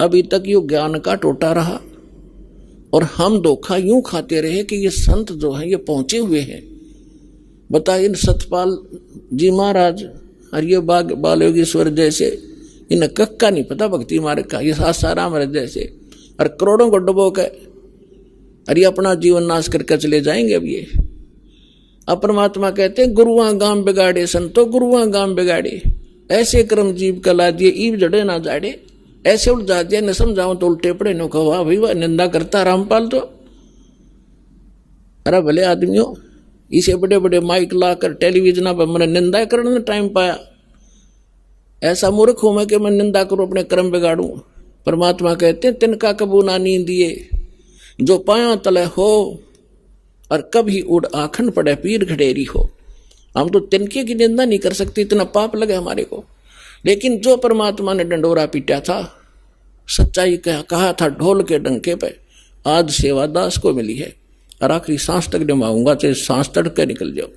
अभी तक यो ज्ञान का टोटा रहा और हम धोखा यूं खाते रहे कि ये संत जो हैं ये पहुंचे हुए हैं। बताइए, इन सतपाल जी महाराज और ये बाल योगेश्वर जैसे, इन्हें कक्का नहीं पता भक्ति मार्ग का, ये सासाराम जैसे और करोड़ों को डुबो के और ये अपना जीवन नाश करके चले जाएंगे। अब ये अब परमात्मा कहते हैं गुरुआ गाम बिगाड़े संतो गुरुआ गाम बिगाड़े, ऐसे कर्म जीव कला दिए ईव जड़े ना जाड़े, ऐसे उलझा दिया न समझाओ तो उल्टे पड़े नो कहो वाह भाई वाह निंदा करता रामपाल तो। अरे भले आदमियों, इसे बड़े बड़े माइक लाकर टेलीविजन पर मैंने निंदा करने टाइम पाया, ऐसा मूर्ख हूं मैं कि मैं निंदा करूं अपने कर्म बिगाड़ूं। परमात्मा कहते हैं तिनका कबू ना नींद दिए जो पाया तले हो और कभी उड़ आखन पड़े पीर घड़ेरी हो। हम तो तिनके की निंदा नहीं कर सकते, इतना पाप लगे हमारे को, लेकिन जो परमात्मा ने डंडोरा पीटा था, सच्चाई कहा था ढोल के डंके पे, आज सेवा दास को मिली है और आखिरी सांस तक निभाऊंगा, चाहे सांस तड़क के निकल जाओ।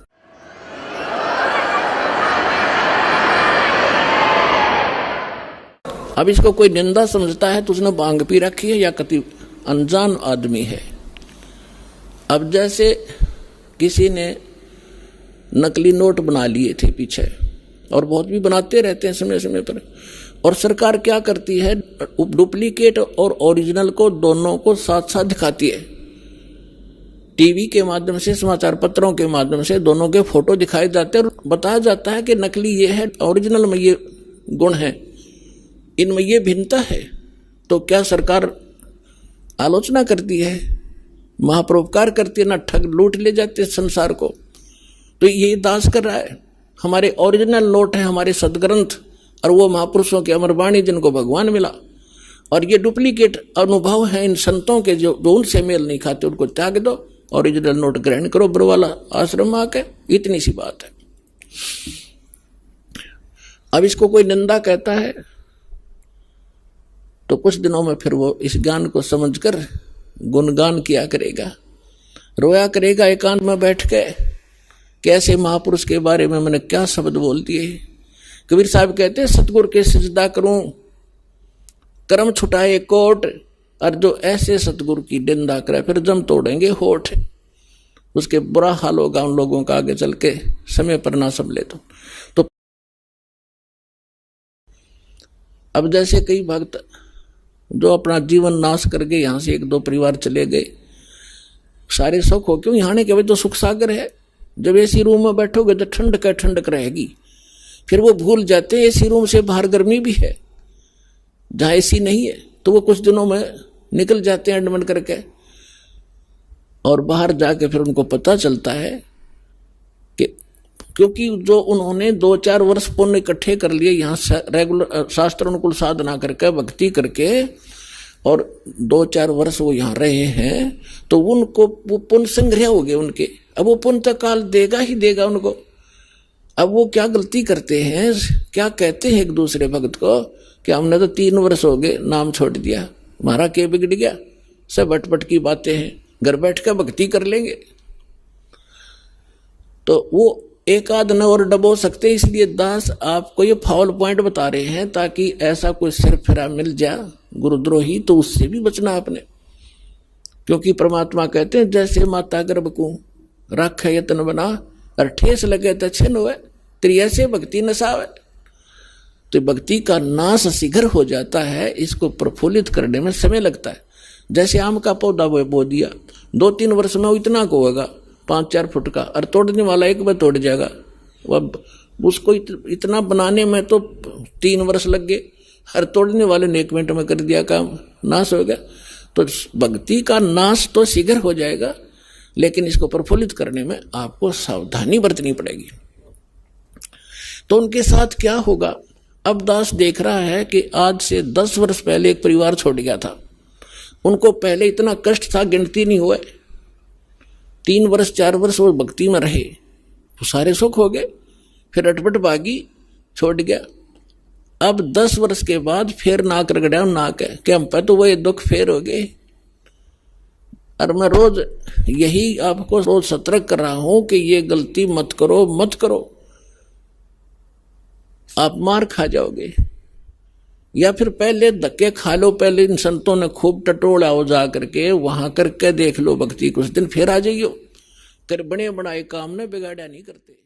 अब इसको कोई निंदा समझता है तो उसने भांग पी रखी है या कति अनजान आदमी है। अब जैसे किसी ने नकली नोट बना लिए थे पीछे, और बहुत भी बनाते रहते हैं समय समय पर, और सरकार क्या करती है डुप्लीकेट और ओरिजिनल को दोनों को साथ साथ दिखाती है। टीवी के माध्यम से, समाचार पत्रों के माध्यम से दोनों के फोटो दिखाए जाते हैं और बताया जाता है कि नकली ये है, ओरिजिनल में ये गुण है, इनमें ये भिन्नता है। तो क्या सरकार आलोचना करती है, महापरोपकार करती है, ना ठग लूट ले जाते हैं संसार को। तो ये दास कर रहा है। हमारे ओरिजिनल नोट है हमारे सदग्रंथ और वो महापुरुषों की अमर वाणी जिनको भगवान मिला, और ये डुप्लीकेट अनुभव है इन संतों के जो उनसे मेल नहीं खाते, उनको त्याग दो, ओरिजिनल नोट ग्रहण करो बरवाला आश्रम में आके। इतनी सी बात है। अब इसको कोई निंदा कहता है तो कुछ दिनों में फिर वो इस ज्ञान को समझकर गुणगान किया करेगा, रोया करेगा एकांत में बैठ के, कैसे महापुरुष के बारे में मैंने क्या शब्द बोल दिए। कबीर साहब कहते हैं सतगुरु के सिजदा करूं कर्म छुटाए कोट, और जो ऐसे सतगुरु की निंदा करे फिर जम तोड़ेंगे होठ, उसके बुरा हाल होगा उन लोगों का आगे चल के समय पर ना संभले तो अब जैसे कई भक्त जो अपना जीवन नाश कर गए, यहां से एक दो परिवार चले गए, सारे सुख हो क्यों, यहाँ के भाई तो सुख सागर है। जब एसी रूम में बैठोगे तो ठंडक रहेगी, फिर वो भूल जाते हैं एसी रूम से बाहर गर्मी भी है। जहाँ एसी नहीं है तो वो कुछ दिनों में निकल जाते हैं एडमिट करके, और बाहर जाके फिर उनको पता चलता है कि क्योंकि जो उन्होंने 2-4 वर्ष पुण्य इकट्ठे कर लिए यहाँ रेगुलर शास्त्र अनुकूल साधना करके भक्ति करके, और 2-4 वर्ष वो यहाँ रहे हैं, तो उनको पुण्य संग्रह हो गए उनके। अब वो पुण्य काल देगा ही देगा उनको। अब वो क्या गलती करते हैं, क्या कहते हैं एक दूसरे भक्त को कि हमने तो 3 वर्ष हो गए नाम छोड़ दिया, हमारा क्या बिगड़ गया, सब अटपट की बातें हैं, घर बैठ कर भक्ति कर लेंगे। तो वो एक आध न और डबो सकते, इसलिए दास आपको ये फाउल पॉइंट बता रहे हैं ताकि ऐसा कोई सिर फिरा मिल जाए गुरुद्रोही तो उससे भी बचना आपने। क्योंकि परमात्मा कहते हैं जैसे माता गर्भ को रख यत्न बना और ठेस लगे तो छिन्न हुए, तेरी ऐसे भक्ति नसावे। तो भक्ति का नाश शीघ्र हो जाता है, इसको प्रफुल्लित करने में समय लगता है। जैसे आम का पौधा बो दिया, 2-3 वर्ष में वो इतना को होगा 5-4 फुट का, और तोड़ने वाला एक बार तोड़ जाएगा। अब उसको इतना बनाने में तो 3 वर्ष लग गए, हर तोड़ने वाले ने 1 मिनट में कर दिया काम, नाश हो गया। तो भक्ति का नाश तो शीघ्र हो जाएगा, लेकिन इसको प्रफुल्लित करने में आपको सावधानी बरतनी पड़ेगी। तो उनके साथ क्या होगा, अब दास देख रहा है कि आज से 10 वर्ष पहले एक परिवार छोड़ गया था, उनको पहले इतना कष्ट था गिनती नहीं हुए, 3 वर्ष 4 वर्ष वो भक्ति में रहे, तो सारे सुख हो गए, फिर अटपट भागी छोड़ गया। अब 10 वर्ष के बाद फिर नाक रगड़ा, नाक है कि हम पे तो वही दुख फेर हो गए। और मैं रोज यही आपको रोज सतर्क कर रहा हूं कि ये गलती मत करो, मत करो, आप मार खा जाओगे। या फिर पहले धक्के खा लो, पहले इन संतों ने खूब टटोला हो जा करके, वहां करके देख लो भक्ति कुछ दिन, फिर आ जाइयो। कर बने बनाए काम ने बिगाड़ा नहीं करते।